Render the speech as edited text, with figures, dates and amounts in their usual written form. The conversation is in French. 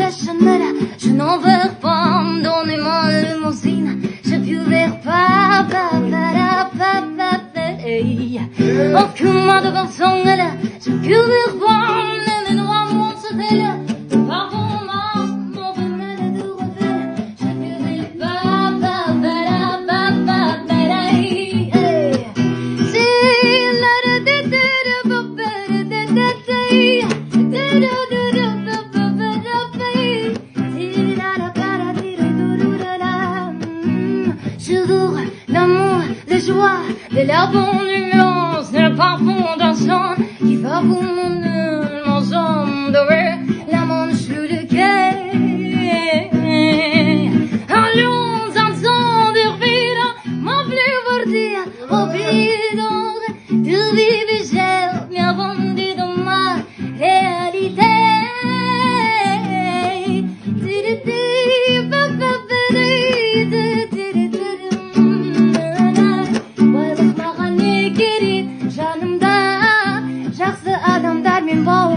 Chanel, je n'en veux pas, donnez-moi limousine, je buvais pas, offre-moi de garçon, je buvais pas, les noirs m'ont sauté, pardon-moi, mon remède de revers, je buvais pas, l'amour, la joie, de la bonne nuance, le parfum d'un son qui va pour mon zone de la manche le quai. Allons ensemble de vida, mon plus bordia, oublido de vivre gel, mi abondé dans ma réalité. Canımda, jaksı adamlar min bağ